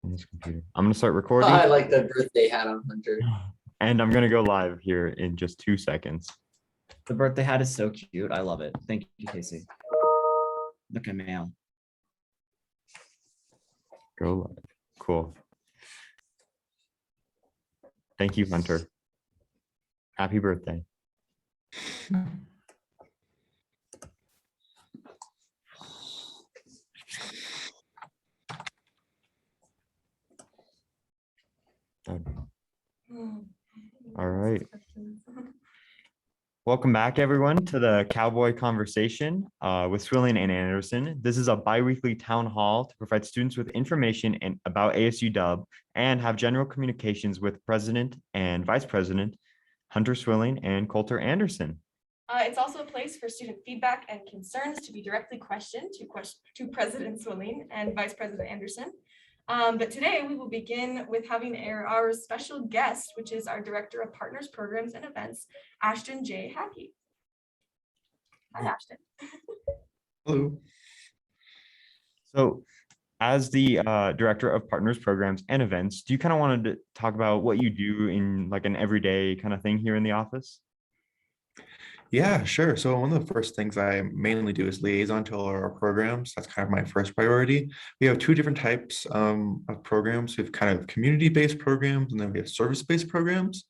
on this computer. I'm gonna start Oh, recording. I like the birthday hat on Hunter. And I'm gonna go live here in just 2 seconds. The birthday hat is so cute. I love it. Thank you, Casey. Look at mail. Go live. Cool. Thank you, Hunter. Happy birthday. Done. All right. Welcome back, everyone, to the Cowboy Conversation with Swilling and Anderson. This is a biweekly town hall to provide students with information about ASUW and have general communications with President and Vice President Hunter Swilling and Coulter Anderson. It's also a place for student feedback and concerns to be directly questioned to President Swilling and Vice President Anderson. But today we will begin with having our special guest, which is our Director of Partners, Programs, and Events, Ashton J. Happy. Hi, Ashton. Hello. So as the Director of Partners, Programs, and Events, do you kind of want to talk about what you do in like an everyday kind of thing here in the office? Yeah, sure. So one of the first things I mainly do is liaison to all our programs. That's kind of my first priority. We have two different types of programs. We have kind of community-based programs, and then we have service-based programs.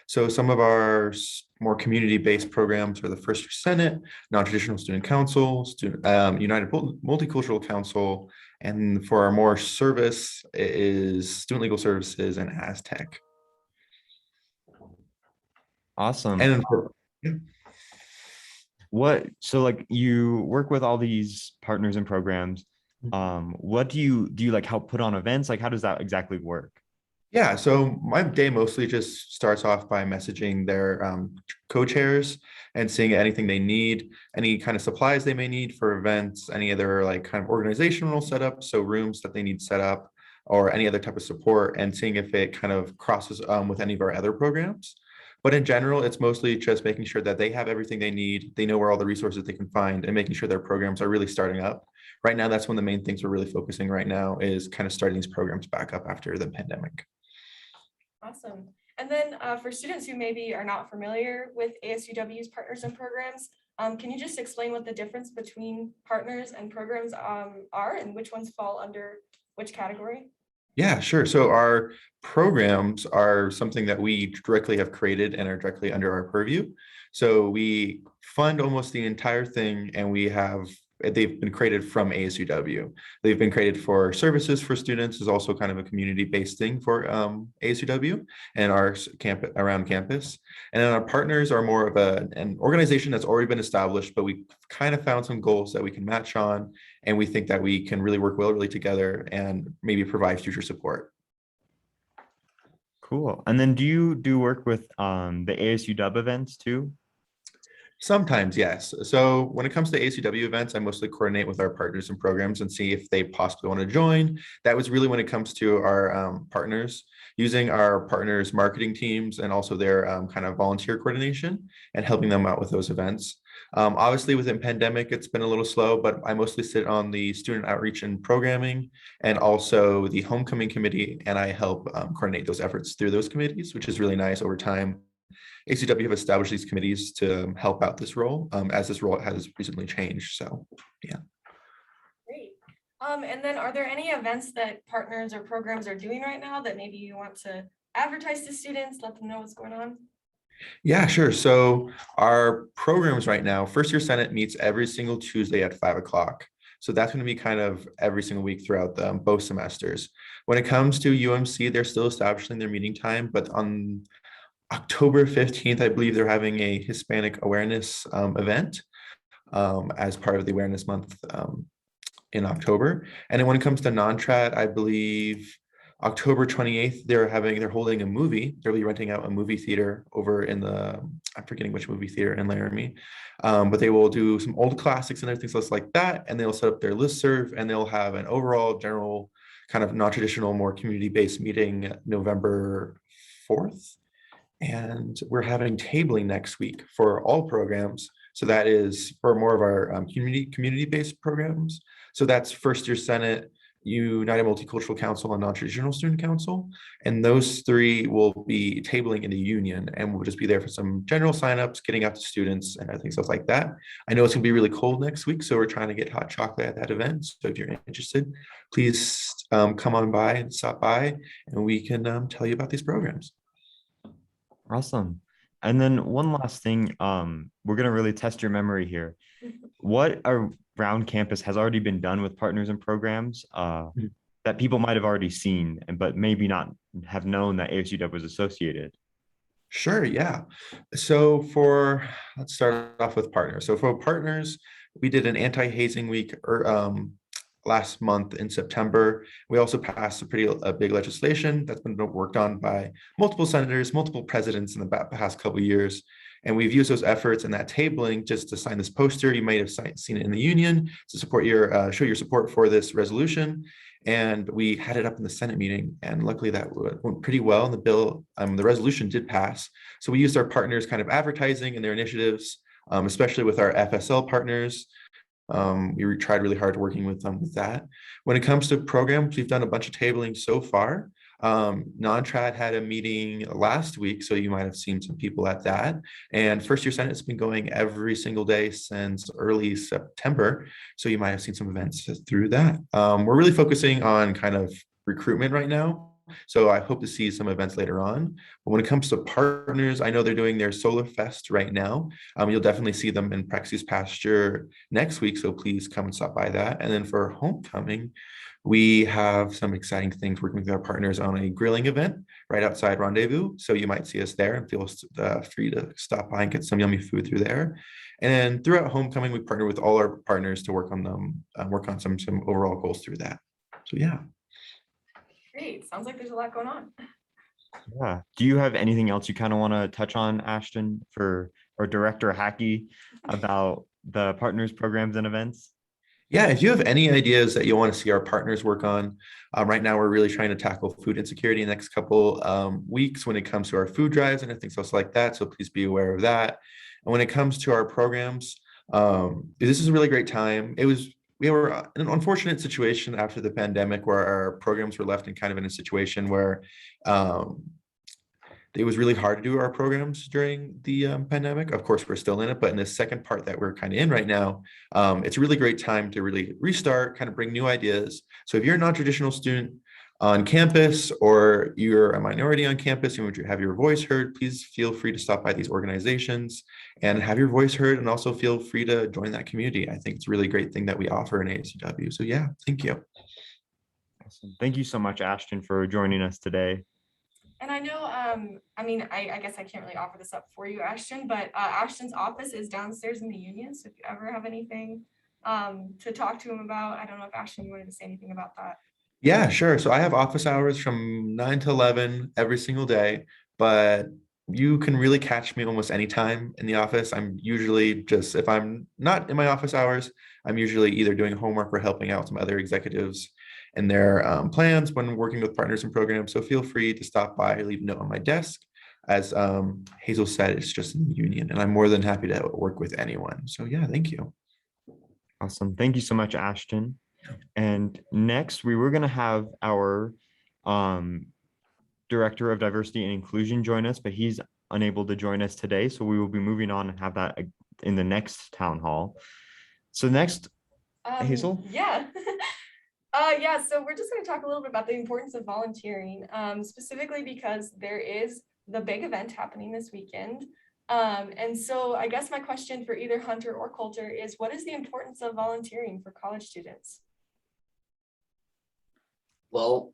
So some of our more community-based programs are the First Year Senate, Non-Traditional Student Council, United Multicultural Council, and for our more service, it is Student Legal Services and Aztec. Awesome. And so like you work with all these partners and programs. What do you like help put on events? Like, how does that exactly work? Yeah, so my day mostly just starts off by messaging their co-chairs and seeing anything they need, any kind of supplies they may need for events, any other like kind of organizational setup, so rooms that they need set up, or any other type of support, and seeing if it kind of crosses with any of our other programs. But in general, it's mostly just making sure that they have everything they need, they know where all the resources they can find, and making sure their programs are really starting up. Right now, that's one of the main things we're really focusing right now is kind of starting these programs back up after the pandemic. Awesome. And then for students who maybe are not familiar with ASUW's partners and programs, can you just explain what the difference between partners and programs are and which ones fall under which category? Yeah, sure. So our programs are something that we directly have created and are directly under our purview. So we fund almost the entire thing, and they've been created from ASUW. They've been created for services for students, is also kind of a community-based thing for ASUW and our around campus. And then our partners are more of an organization that's already been established, but we kind of found some goals that we can match on, and we think that we can really work well together and maybe provide future support. Cool. And then do you do work with the ASUW events too? Sometimes, yes. So when it comes to ACW events, I mostly coordinate with our partners and programs and see if they possibly want to join. That was really when it comes to our partners, using our partners' marketing teams and also their kind of volunteer coordination and helping them out with those events. Obviously, within pandemic, it's been a little slow, but I mostly sit on the student outreach and programming and also the homecoming committee, and I help coordinate those efforts through those committees, which is really nice over time. ACW have established these committees to help out this role as this role has recently changed. So, yeah. Great. And then are there any events that partners or programs are doing right now that maybe you want to advertise to students, let them know what's going on? Yeah, sure. So our programs right now, First Year Senate meets every single Tuesday at 5 o'clock. So that's going to be kind of every single week throughout both semesters. When it comes to UMC, they're still establishing their meeting time, but on October 15th, I believe they're having a Hispanic awareness event as part of the awareness month in October. And then when it comes to non-trad, I believe October 28th, they're holding a movie. They'll be renting out a movie theater over in I'm forgetting which movie theater in Laramie. But they will do some old classics and everything else like that. And they'll set up their listserv, and they'll have an overall general kind of non-traditional, more community-based meeting November 4th. And we're having tabling next week for all programs. So that is for more of our community-based programs. So that's First Year Senate, United Multicultural Council and Non-Traditional Student Council. And those three will be tabling in the union, and we'll just be there for some general signups, getting out to students and everything, stuff like that. I know it's gonna be really cold next week, so we're trying to get hot chocolate at that event. So if you're interested, please come on by and stop by, and we can tell you about these programs. Awesome. And then one last thing, we're gonna really test your memory here. What around campus has already been done with partners and programs that people might have already seen, but maybe not have known that ASUW was associated? Sure, yeah. So let's start off with partners. So for partners, we did an anti-hazing week last month in September. We also passed a big legislation that's been worked on by multiple senators, multiple presidents in the past couple of years. And we've used those efforts and that tabling just to sign this poster. You might have seen it in the union to support show your support for this resolution. And we had it up in the Senate meeting, and luckily that went pretty well. And the resolution did pass. So we used our partners kind of advertising and their initiatives, especially with our FSL partners. We tried really hard working with them with that. When it comes to programs, we've done a bunch of tabling so far. Non-trad had a meeting last week, so you might have seen some people at that. And First Year Senate has been going every single day since early September, so you might have seen some events through that. We're really focusing on kind of recruitment right now, so I hope to see some events later on. But when it comes to partners, I know they're doing their Solar Fest right now. You'll definitely see them in Prexy's pasture next week, so please come and stop by that. And then for homecoming, we have some exciting things working with our partners on a grilling event right outside Rendezvous. So you might see us there and feel free to stop by and get some yummy food through there. And then throughout homecoming, we partner with all our partners to work on some overall goals through that. So yeah. Great. Sounds like there's a lot going on. Yeah. Do you have anything else you kind of want to touch on, Ashton, or Director Hackey, about the partners, programs, and events? Yeah, if you have any ideas that you want to see our partners work on, right now we're really trying to tackle food insecurity in the next couple weeks when it comes to our food drives and things else like that. So please be aware of that. And when it comes to our programs, this is a really great time. We were in an unfortunate situation after the pandemic where our programs were left in kind of in a situation where it was really hard to do our programs during the pandemic. Of course, we're still in it, but in the second part that we're kind of in right now, it's a really great time to really restart, kind of bring new ideas. So if you're a non-traditional student on campus, or you're a minority on campus, you want to have your voice heard, please feel free to stop by these organizations and have your voice heard, and also feel free to join that community. I think it's a really great thing that we offer in ASUW. So yeah, thank you. Awesome. Thank you so much, Ashton, for joining us today. And I know, I guess I can't really offer this up for you, Ashton, but Ashton's office is downstairs in the union. So if you ever have anything to talk to him about, I don't know if Ashton, you wanted to say anything about that. Yeah, sure. So I have office hours from 9 to 11 every single day, but you can really catch me almost anytime in the office. I'm usually if I'm not in my office hours, I'm usually either doing homework or helping out some other executives and their plans when working with partners and programs. So feel free to stop by or leave a note on my desk. As Hazel said, it's just in the union, and I'm more than happy to work with anyone. So yeah, thank you. Awesome. Thank you so much, Ashton. And next, we were going to have our Director of Diversity and Inclusion join us, but he's unable to join us today. So we will be moving on and have that in the next town hall. So next, Hazel? Yeah. So we're just going to talk a little bit about the importance of volunteering, specifically because there is the big event happening this weekend. And so I guess my question for either Hunter or Coulter is, what is the importance of volunteering for college students? Well,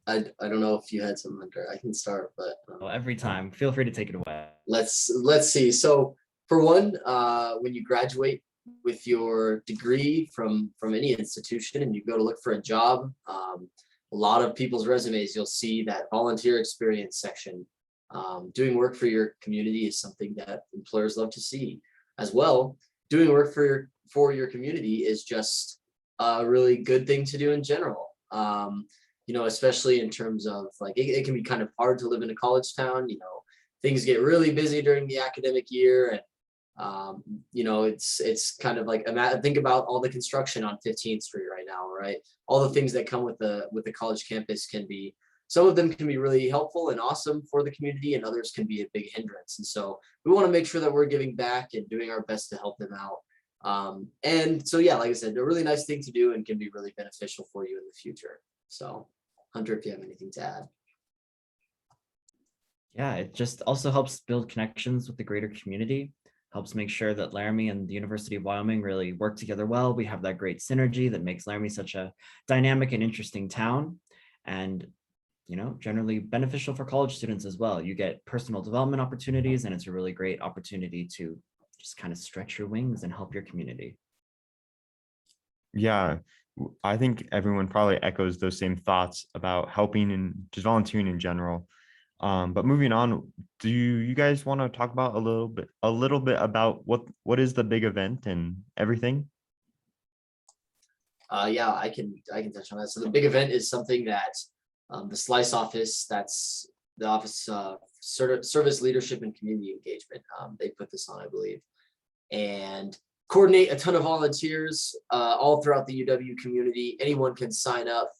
I don't know if you had some, Hunter. I can start, but Every time, feel free to take it away. let's see. So for one, when you graduate with your degree from any institution and you go to look for a job, a lot of people's resumes, you'll see that volunteer experience section. Doing work for your community is something that employers love to see. As well, doing work for your community is just a really good thing to do in general. Especially in terms of like, it can be kind of hard to live in a college town. Things get really busy during the academic year, and You know, it's kind of like, think about all the construction on 15th Street right now, right? All the things that come with the college campus can be, some of them can be really helpful and awesome for the community, and others can be a big hindrance. And so we want to make sure that we're giving back and doing our best to help them out. And so, yeah, like I said, a really nice thing to do and can be really beneficial for you in the future. So, Hunter, if you have anything to add. Yeah, it just also helps build connections with the greater community, helps make sure that Laramie and the University of Wyoming really work together well. We have that great synergy that makes Laramie such a dynamic and interesting town, and you know, generally beneficial for college students as well. You get personal development opportunities, and it's a really great opportunity to just kind of stretch your wings and help your community. Yeah, I think everyone probably echoes those same thoughts about helping and just volunteering in general. But moving on, do you guys want to talk about a little bit about what is the big event and everything? Yeah, I can touch on that. So the big event is something that the Slice office, that's the Office of Service Leadership and Community Engagement. They put this on, I believe, and coordinate a ton of volunteers all throughout the UW community. Anyone can sign up.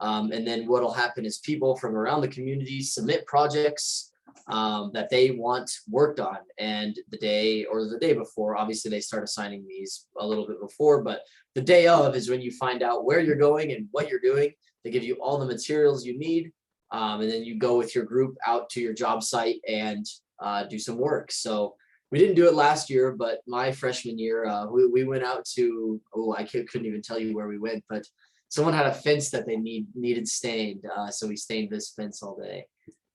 And then what'll happen is people from around the community submit projects that they want worked on. And the day before, obviously they start assigning these a little bit before, but the day of is when you find out where you're going and what you're doing. They give you all the materials you need. And then you go with your group out to your job site and do some work. So we didn't do it last year, but my freshman year, we went out to, I couldn't even tell you where we went, but someone had a fence that they needed stained. So we stained this fence all day.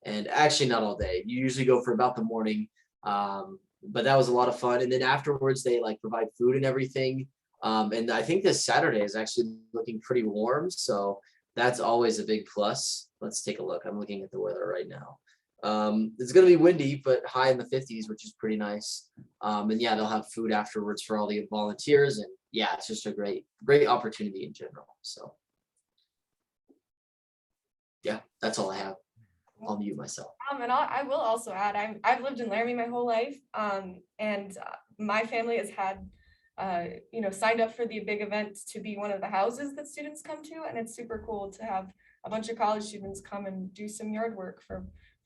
And actually not all day. You usually go for about the morning. But that was a lot of fun. And then afterwards they like provide food and everything. And I think this Saturday is actually looking pretty warm. So that's always a big plus. Let's take a look. I'm looking at the weather right now. It's going to be windy, but high in the 50s, which is pretty nice. And yeah, they'll have food afterwards for all the volunteers. And yeah, it's just a great opportunity in general. So yeah, that's all I have. I'll mute myself. And I will also add, I've lived in Laramie my whole life, and my family has had, signed up for the big event to be one of the houses that students come to, and it's super cool to have a bunch of college students come and do some yard work for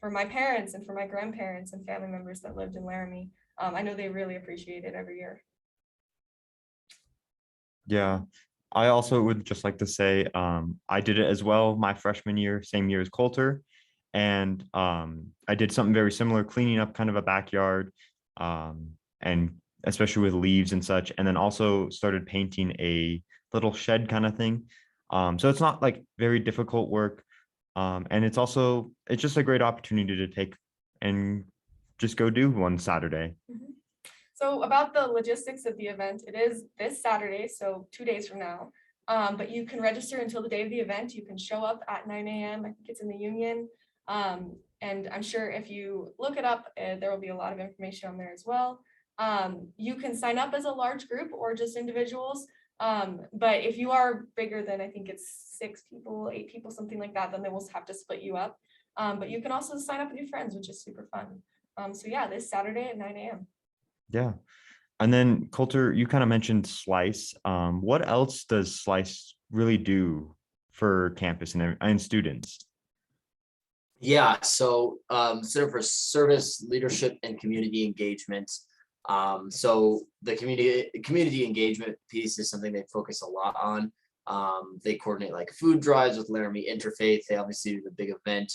my parents and for my grandparents and family members that lived in Laramie. I know they really appreciate it every year. Yeah, I also would just like to say I did it as well my freshman year, same year as Coulter. And I did something very similar, cleaning up kind of a backyard, and especially with leaves and such. And then also started painting a little shed kind of thing. So it's not like very difficult work. And it's just a great opportunity to take and just go do one Saturday. Mm-hmm. So about the logistics of the event, it is this Saturday, so 2 days from now. But you can register until the day of the event. You can show up at 9 a.m. I think it's in the Union. And I'm sure if you look it up, there will be a lot of information on there as well. You can sign up as a large group or just individuals. But if you are bigger than, I think it's 6 people, 8 people, something like that, then they will have to split you up. But you can also sign up with your friends, which is super fun. So yeah, this Saturday at 9 a.m. Yeah. And then Coulter, you kind of mentioned Slice. What else does Slice really do for campus and students? Yeah, so Center for Service Leadership and Community Engagement. So the community engagement piece is something they focus a lot on. They coordinate like food drives with Laramie Interfaith. They obviously do the big event,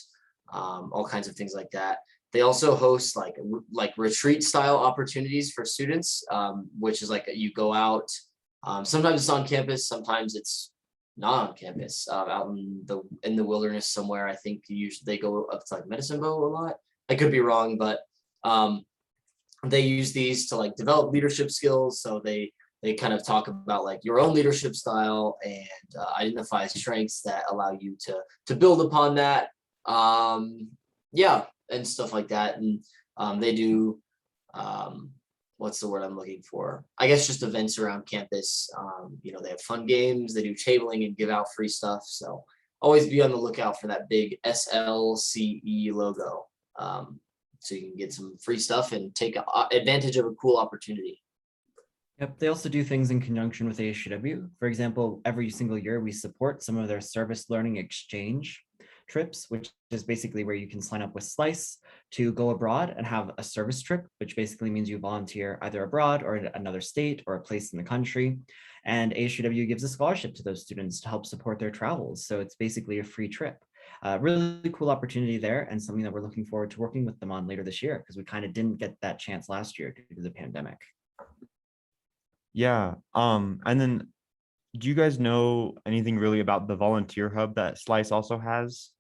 all kinds of things like that. They also host like retreat style opportunities for students, which is like you go out. Sometimes it's on campus, sometimes it's not on campus, out in the wilderness somewhere. I think they go up to like Medicine Bow a lot. I could be wrong, but they use these to like develop leadership skills. So they kind of talk about like your own leadership style and identify strengths that allow you to build upon that. Yeah, and stuff like that. And they do what's the word I'm looking for? I guess just events around campus. They have fun games, they do tabling and give out free stuff. So always be on the lookout for that big SLCE logo. so you can get some free stuff and take advantage of a cool opportunity. Yep, they also do things in conjunction with ASUW. For example, every single year we support some of their service learning exchange trips, which is basically where you can sign up with Slice to go abroad and have a service trip, which basically means you volunteer either abroad or in another state or a place in the country. And ASUW gives a scholarship to those students to help support their travels. So it's basically a free trip. Really cool opportunity there, and something that we're looking forward to working with them on later this year, because we kind of didn't get that chance last year due to the pandemic. Yeah. And then do you guys know anything really about the volunteer hub that Slice also has?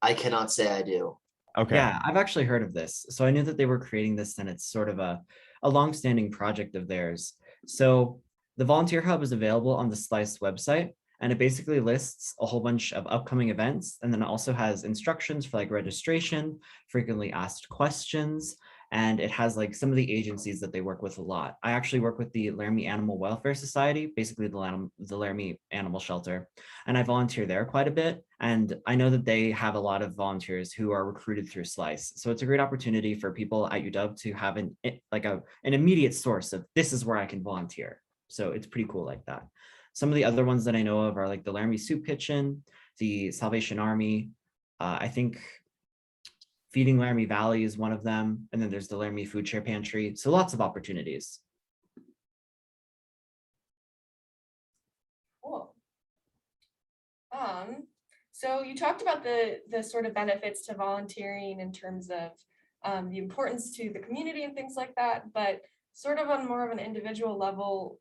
I cannot say I do. Okay. Yeah, I've actually heard of this. So I knew that they were creating this, and it's sort of a long-standing project of theirs. So the Volunteer Hub is available on the Slice website, and it basically lists a whole bunch of upcoming events, and then it also has instructions for like registration, frequently asked questions, and it has like some of the agencies that they work with a lot. I actually work with the Laramie Animal Welfare Society, basically the Laramie Animal Shelter, and I volunteer there quite a bit. And I know that they have a lot of volunteers who are recruited through Slice. So it's a great opportunity for people at UW to have an immediate source of, this is where I can volunteer. So it's pretty cool like that. Some of the other ones that I know of are like the Laramie Soup Kitchen, the Salvation Army. I think Feeding Laramie Valley is one of them. And then there's the Laramie Food Share Pantry. So lots of opportunities. Cool. So you talked about the sort of benefits to volunteering in terms of the importance to the community and things like that, but sort of on more of an individual level,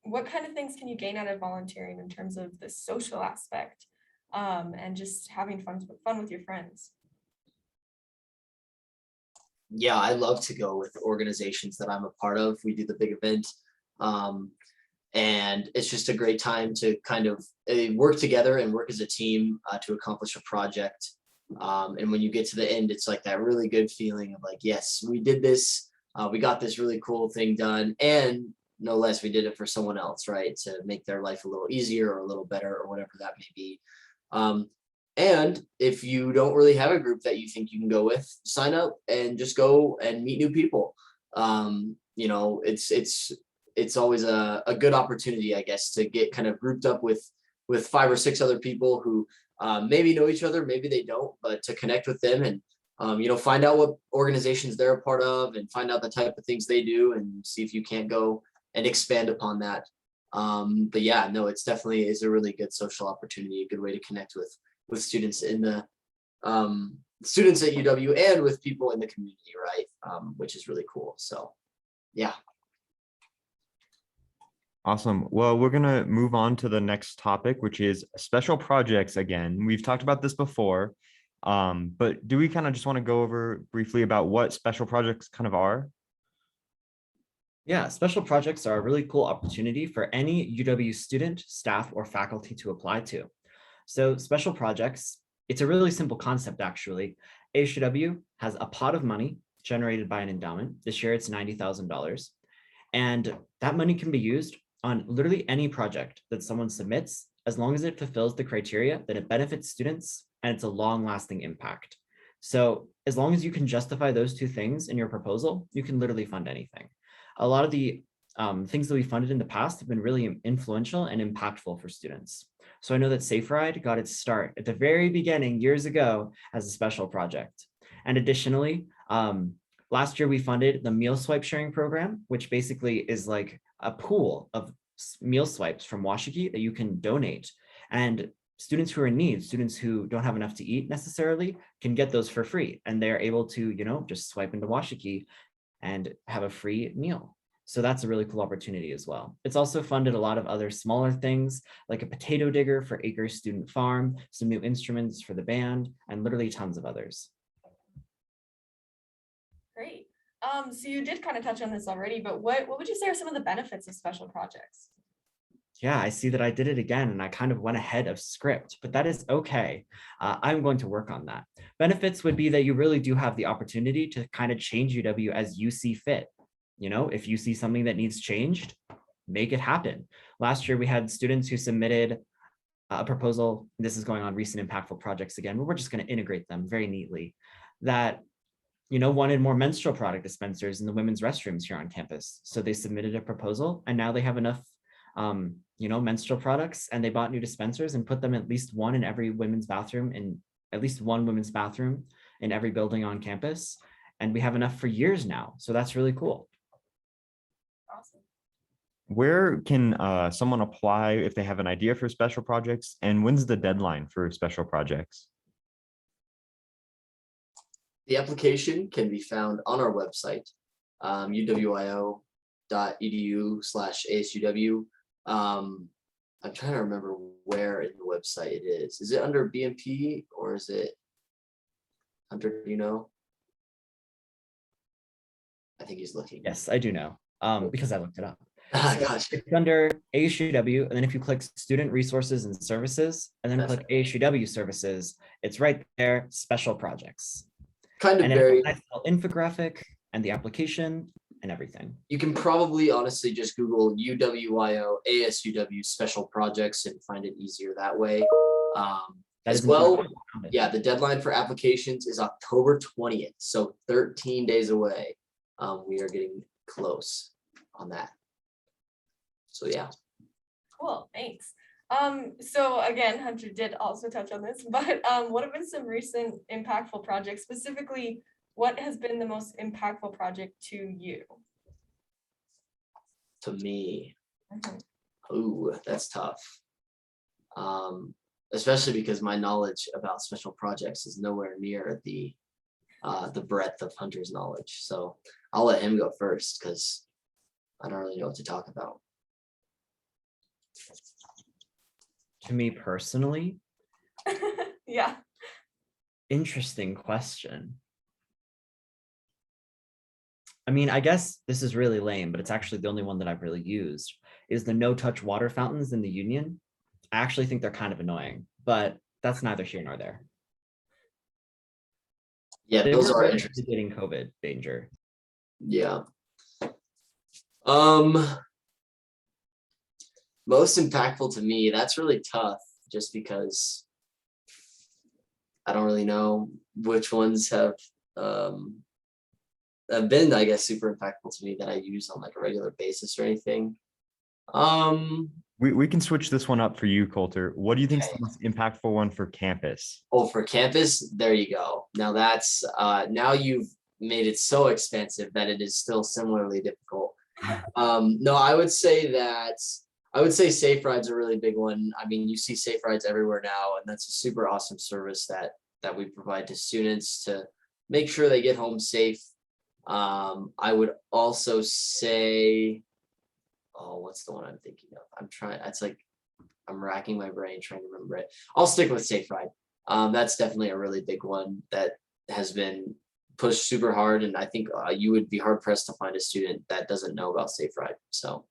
what kind of things can you gain out of volunteering in terms of the social aspect and just having fun with your friends? Yeah, I love to go with organizations that I'm a part of. We do the big event. And it's just a great time to kind of work together and work as a team to accomplish a project. And when you get to the end, it's like that really good feeling of like, yes, we did this. We got this really cool thing done. And no less, we did it for someone else, right? To make their life a little easier or a little better or whatever that may be. And if you don't really have a group that you think you can go with, sign up and just go and meet new people. You know, it's always a good opportunity, I guess, to get kind of grouped up with 5 or 6 other people who maybe know each other, maybe they don't, but to connect with them and, you know, find out what organizations they're a part of and find out the type of things they do and see if you can't go and expand upon that. But yeah, no, it's definitely is a really good social opportunity, a good way to connect with students in the students at UW and with people in the community, right? Which is really cool. So yeah. Awesome. Well, we're going to move on to the next topic, which is special projects again. We've talked about this before, but do we kind of just want to go over briefly about what special projects kind of are? Yeah, special projects are a really cool opportunity for any UW student, staff, or faculty to apply to. So special projects, it's a really simple concept actually. ASUW has a pot of money generated by an endowment. This year it's $90,000. And that money can be used on literally any project that someone submits, as long as it fulfills the criteria that it benefits students and it's a long-lasting impact. So as long as you can justify those 2 things in your proposal, you can literally fund anything. A lot of the things that we funded in the past have been really influential and impactful for students. So I know that Safe Ride got its start at the very beginning years ago as a special project. And additionally, last year we funded the meal swipe sharing program, which basically is like a pool of meal swipes from Washakie that you can donate. And students who are in need, students who don't have enough to eat necessarily, can get those for free. And they're able to, you know, just swipe into Washakie and have a free meal. So that's a really cool opportunity as well. It's also funded a lot of other smaller things like a potato digger for Acres Student Farm, some new instruments for the band, and literally tons of others. Great. So you did kind of touch on this already, but what would you say are some of the benefits of special projects? Yeah, I see that I did it again and I kind of went ahead of script, but that is okay. I'm going to work on that. Benefits would be that you really do have the opportunity to kind of change UW as you see fit. You know, if you see something that needs changed, make it happen. Last year, we had students who submitted a proposal, this is going on recent impactful projects again, but we're just going to integrate them very neatly, that wanted more menstrual product dispensers in the women's restrooms here on campus. So they submitted a proposal, and now they have enough menstrual products, and they bought new dispensers and put them at least one in every women's bathroom, in at least one women's bathroom in every building on campus. And we have enough for years now. So that's really cool. Awesome. Where can someone apply if they have an idea for special projects? And when's the deadline for special projects? The application can be found on our website, uwio.edu/ASUW. I'm trying to remember where in the website it is. Is it under BMP or is it under, I think he's looking. Yes, I do know, because I looked it up. Gotcha. It's under ASUW, and then if you click Student Resources and Services, and then That's click ASUW Services, it's right there, Special Projects. Kind of And it very. has a nice little infographic and the application and everything. You can probably honestly just Google UWIO ASUW special projects and find it easier that way. As well, yeah, the deadline for applications is October 20th, so 13 days away. We are getting close on that. So yeah. Cool, thanks. So again, Hunter did also touch on this, but what have been some recent impactful projects? Specifically, what has been the most impactful project to you? To me, Mhm. ooh, that's tough. Especially because my knowledge about special projects is nowhere near the breadth of Hunter's knowledge. So I'll let him go first because I don't really know what to talk about. To me personally, Yeah. interesting question. I mean, I guess this is really lame, but it's actually the only one that I've really used, is the no-touch water fountains in the Union. I actually think they're kind of annoying, but that's neither here nor there. Yeah, They those were are really interesting. mitigating COVID danger. Yeah. Most impactful to me, that's really tough just because I don't really know which ones have been, I guess, super impactful to me that I use on like a regular basis or anything. We can switch this one up for you, Coulter. What do you think is Okay. the most impactful one for campus? Oh, for campus, there you go. Now that's now you've made it so expensive that it is still similarly difficult. No, I would say Safe Ride's a really big one. I mean, you see Safe Rides everywhere now, and that's a super awesome service that we provide to students to make sure they get home safe. I would also say, oh, what's the one I'm thinking of? I'm racking my brain trying to remember it. I'll stick with Safe Ride. That's definitely a really big one that has been pushed super hard, and I think you would be hard pressed to find a student that doesn't know about Safe Ride. So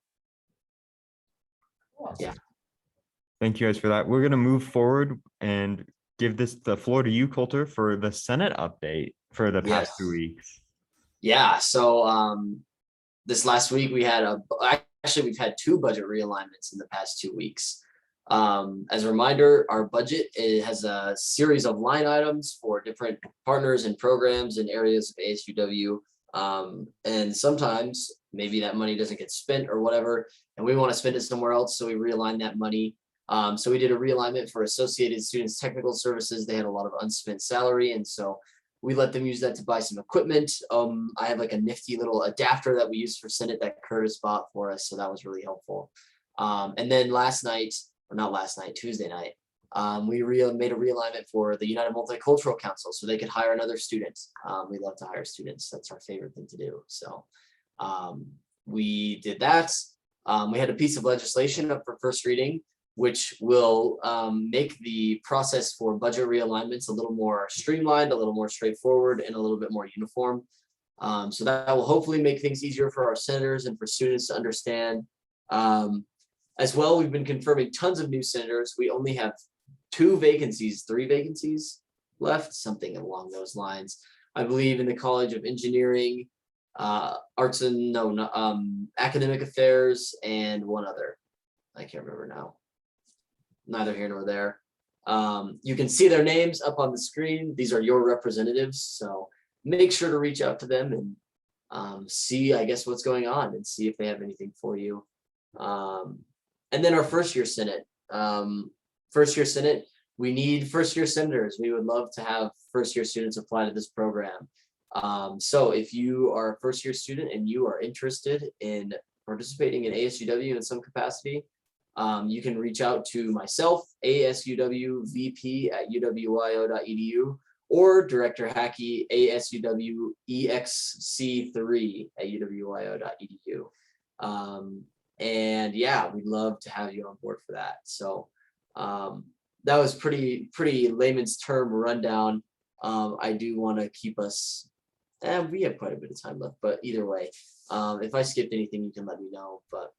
Cool. yeah. Thank you guys for that. We're going to move forward and give the floor to you, Coulter, for the Senate update for the past Yes. 2 weeks. Yeah, so this last week we've had two budget realignments in the past 2 weeks. As a reminder, our budget has a series of line items for different partners and programs in areas of ASUW. And sometimes maybe that money doesn't get spent or whatever, and we want to spend it somewhere else, so we realign that money. So we did a realignment for Associated Students Technical Services. They had a lot of unspent salary, and so we let them use that to buy some equipment. I have like a nifty little adapter that we use for Senate that Curtis bought for us, so that was really helpful. And then Tuesday night, we made a realignment for the United Multicultural Council so they could hire another student. We love to hire students. That's our favorite thing to do. So we did that. We had a piece of legislation up for first reading, which will make the process for budget realignments a little more streamlined, a little more straightforward, and a little bit more uniform. So that will hopefully make things easier for our senators and for students to understand. As well, we've been confirming tons of new senators. We only have 3 vacancies left, something along those lines. I believe in the College of Engineering, Academic Affairs, and one other. I can't remember now. neither here nor there. You can see their names up on the screen. These are your representatives, so make sure to reach out to them and see, I guess, what's going on and see if they have anything for you. And then our first year Senate. We need first year senators. We would love to have first year students apply to this program. So if you are a first year student and you are interested in participating in ASUW in some capacity, you can reach out to myself, ASUWVP@uwyo.edu, or Director Hackey, ASUWEXC3@uwyo.edu. And yeah, we'd love to have you on board for that. So that was pretty layman's term rundown. I do want to keep us, we have quite a bit of time left, but either way, if I skipped anything, you can let me know. But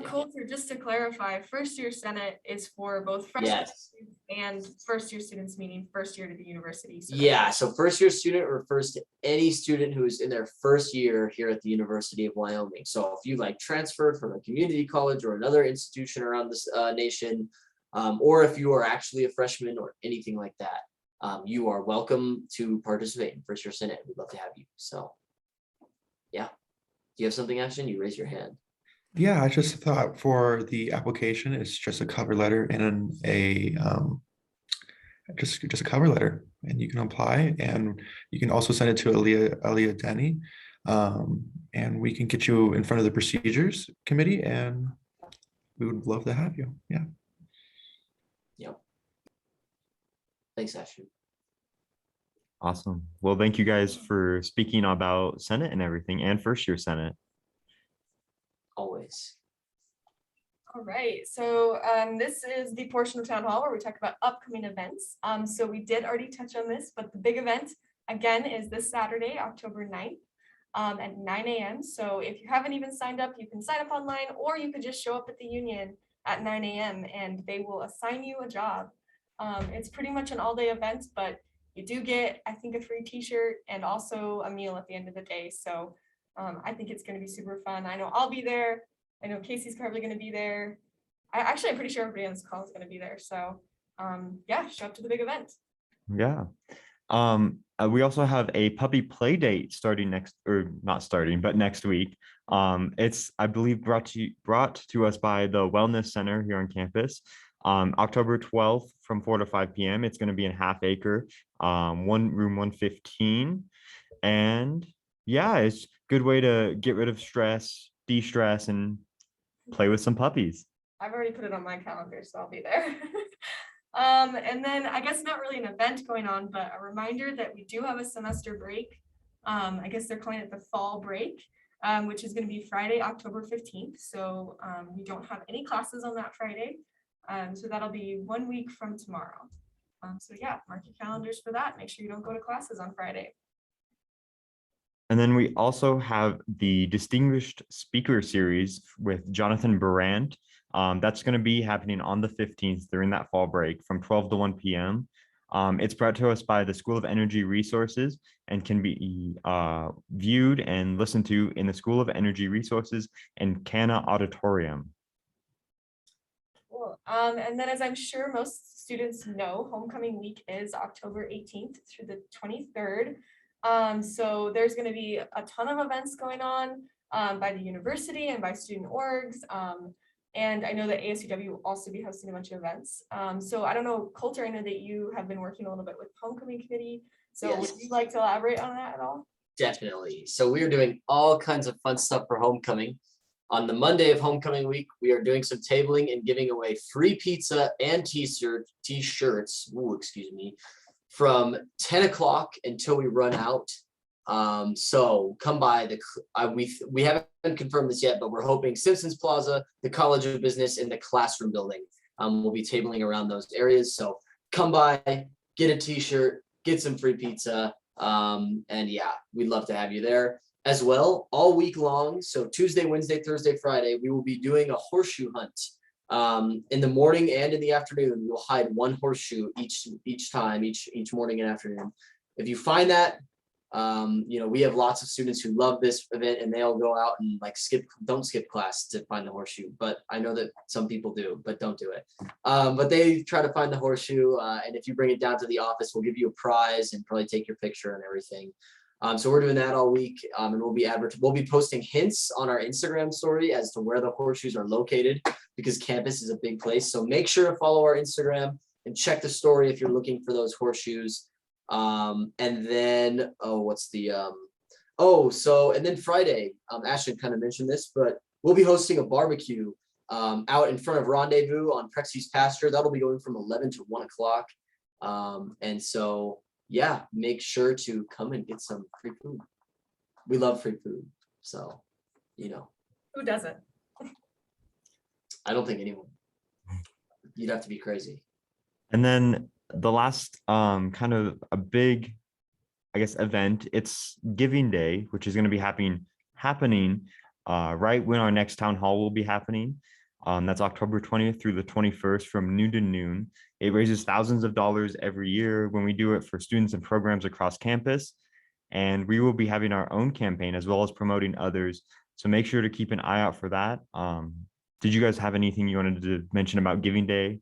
Coulter, just to clarify, first year Senate is for both freshman yes, and first year students, meaning first year to the university. So yeah, so first year student refers to any student who is in their first year here at the University of Wyoming. So if you like transferred from a community college or another institution around this nation, or if you are actually a freshman or anything like that, you are welcome to participate in first year Senate. We'd love to have you. So yeah, do you have something, Ashton? You raise your hand. Yeah, I just thought for the application, it's just a cover letter and just a cover letter, and you can apply, and you can also send it to Aaliyah Denny, and we can get you in front of the procedures committee, and we would love to have you. Yeah. Yep. Thanks, Ashton. Awesome. Well, thank you guys for speaking about Senate and everything, and first year Senate. Always. all right, so this is the portion of town hall where we talk about upcoming events. So we did already touch on this, but the big event again is this Saturday, October 9th at 9 a.m. So if you haven't even signed up, you can sign up online, or you could just show up at the union at 9 a.m. and they will assign you a job. It's pretty much an all-day event, but you do get, I think, a free t-shirt and also a meal at the end of the day. So I think it's going to be super fun. I know I'll be there. I know Casey's probably going to be there. I'm pretty sure everybody on this call is going to be there. So yeah, show up to the big event. Yeah. We also have a puppy play date starting next, or not starting, but next week. It's, I believe, brought to us by the Wellness Center here on campus. October 12th from 4 to 5 p.m. It's going to be in Half Acre, room 115. And yeah, it's a good way to get rid of stress, de-stress, and play with some puppies. I've already put it on my calendar, so I'll be there. And then I guess not really an event going on, but a reminder that we do have a semester break. I guess they're calling it the fall break, which is going to be Friday, October 15th. So we don't have any classes on that Friday. So that'll be 1 week from tomorrow. So yeah, mark your calendars for that. Make sure you don't go to classes on Friday. And then we also have the Distinguished Speaker Series with Jonathan Brandt. That's going to be happening on the 15th during that fall break from 12 to 1 p.m. It's brought to us by the School of Energy Resources and can be viewed and listened to in the School of Energy Resources and Canna Auditorium. Cool. And then, as I'm sure most students know, homecoming week is October 18th through the 23rd. So there's going to be a ton of events going on by the university and by student orgs. And I know that ASUW will also be hosting a bunch of events. So I don't know, Coulter, I know that you have been working a little bit with homecoming committee. So Yes. would you like to elaborate on that at all? Definitely. So we are doing all kinds of fun stuff for homecoming. On the Monday of homecoming week, we are doing some tabling and giving away free pizza and t-shirts, from 10 o'clock until we run out. So come by we haven't confirmed this yet, but we're hoping Simpsons Plaza, the College of Business, and the classroom building. We'll be tabling around those areas. So come by, get a t-shirt, get some free pizza. And yeah, we'd love to have you there as well all week long. So Tuesday, Wednesday, Thursday, Friday, we will be doing a horseshoe hunt. In the morning and in the afternoon, we'll hide one horseshoe each morning and afternoon. If you find that, We have lots of students who love this event and they'll go out and like don't skip class to find the horseshoe. But I know that some people do, but don't do it. But they try to find the horseshoe. And if you bring it down to the office, we'll give you a prize and probably take your picture and everything. So we're doing that all week, and we'll be posting hints on our Instagram story as to where the horseshoes are located, because campus is a big place. So make sure to follow our Instagram and check the story if you're looking for those horseshoes. And then, and then Friday, Ashton kind of mentioned this, but we'll be hosting a barbecue out in front of Rendezvous on Prexy's pasture. That'll be going from 11 to 1 o'clock. And so, yeah, make sure to come and get some free food. We love free food. So, Who doesn't? I don't think anyone. You'd have to be crazy. And then the last kind of a big, I guess, event, it's Giving Day, which is going to be happening right when our next town hall will be happening. That's October 20th through the 21st from noon to noon. It raises thousands of dollars every year when we do it for students and programs across campus. And we will be having our own campaign as well as promoting others. So make sure to keep an eye out for that. Did you guys have anything you wanted to mention about Giving Day?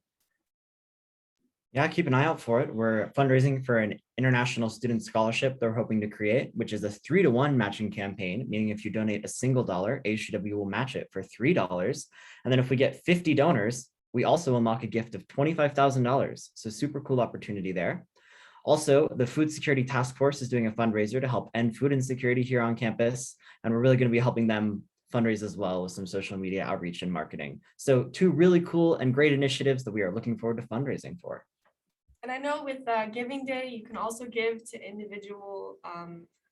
Yeah, keep an eye out for it. We're fundraising for an international student scholarship they're hoping to create, which is a 3-to-1 matching campaign, meaning if you donate a single dollar, ASUW will match it for $3. And then if we get 50 donors, we also unlock a gift of $25,000. So super cool opportunity there. Also, the Food Security Task Force is doing a fundraiser to help end food insecurity here on campus. And we're really going to be helping them fundraise as well with some social media outreach and marketing. So 2 really cool and great initiatives that we are looking forward to fundraising for. And I know with Giving Day, you can also give to individual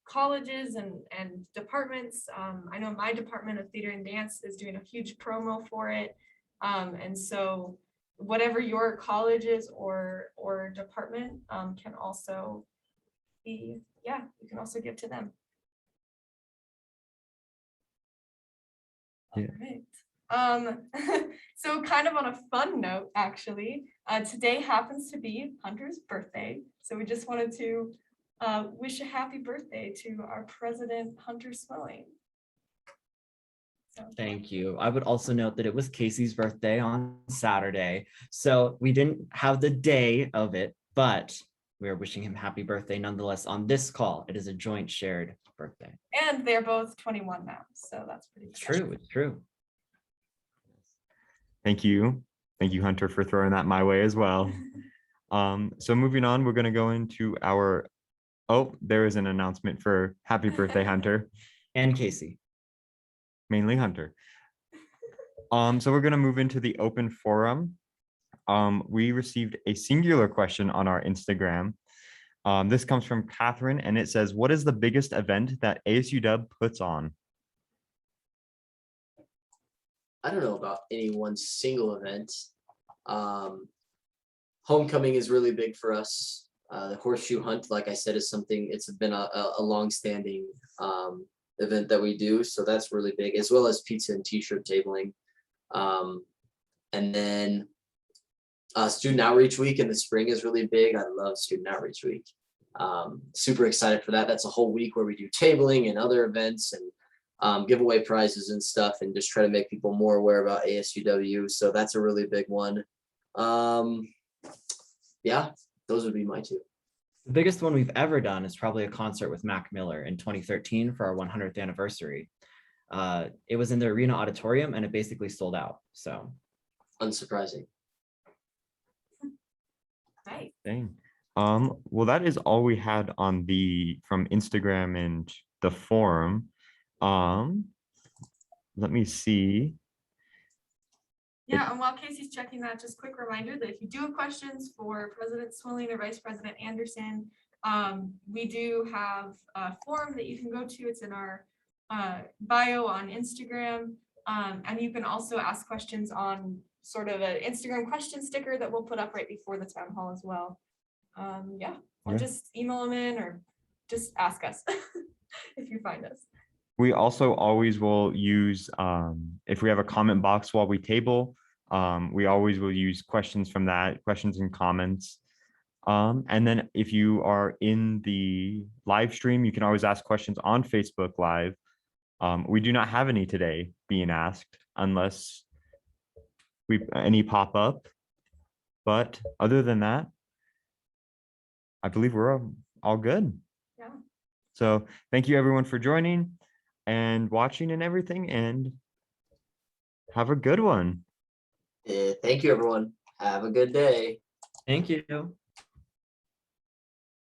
colleges and departments. I know my department of theater and dance is doing a huge promo for it. And so whatever your college is or department can also be, you can also give to them. Yeah. All right. So kind of on a fun note, actually, today happens to be Hunter's birthday. So we just wanted to wish a happy birthday to our president, Hunter Swilling. So, Thank you. I would also note that it was Casey's birthday on Saturday. So we didn't have the day of it, but we are wishing him happy birthday nonetheless on this call. It is a joint shared birthday. And they're both 21 now. So that's pretty special. True. It's true. Thank you. Thank you, Hunter, for throwing that my way as well. So moving on, we're going to go into there is an announcement for happy birthday, Hunter. And Casey. Mainly Hunter. So we're going to move into the open forum. We received a singular question on our Instagram. This comes from Catherine, and it says, what is the biggest event that ASUW puts on? I don't know about any one single event. Homecoming is really big for us. The horseshoe hunt, like I said, is something, it's been a long-standing event that we do. So that's really big, as well as pizza and t-shirt tabling. And then Student Outreach Week in the spring is really big. I love Student Outreach Week. Super excited for that. That's a whole week where we do tabling and other events and give away prizes and stuff and just try to make people more aware about ASUW. So that's a really big one. Yeah, those would be my 2. The biggest one we've ever done is probably a concert with Mac Miller in 2013 for our 100th anniversary. It was in the Arena Auditorium and it basically sold out. So unsurprising. Right. Dang. Well, that is all we had on from Instagram and the forum. Let me see. Yeah, and while Casey's checking that, just quick reminder that if you do have questions for President Swilling or Vice President Anderson, we do have a forum that you can go to. It's in our bio on Instagram. And you can also ask questions on sort of an Instagram question sticker that we'll put up right before the town hall as well. Or just email them in or just ask us if you find us. We also always will use, if we have a comment box while we table, we always will use questions from that, questions and comments. And then if you are in the live stream, you can always ask questions on Facebook Live. We do not have any today being asked unless any pop up. But other than that, I believe we're all good. Yeah. So thank you everyone for joining and watching and everything, and have a good one. Thank you, everyone. Have a good day. Thank you.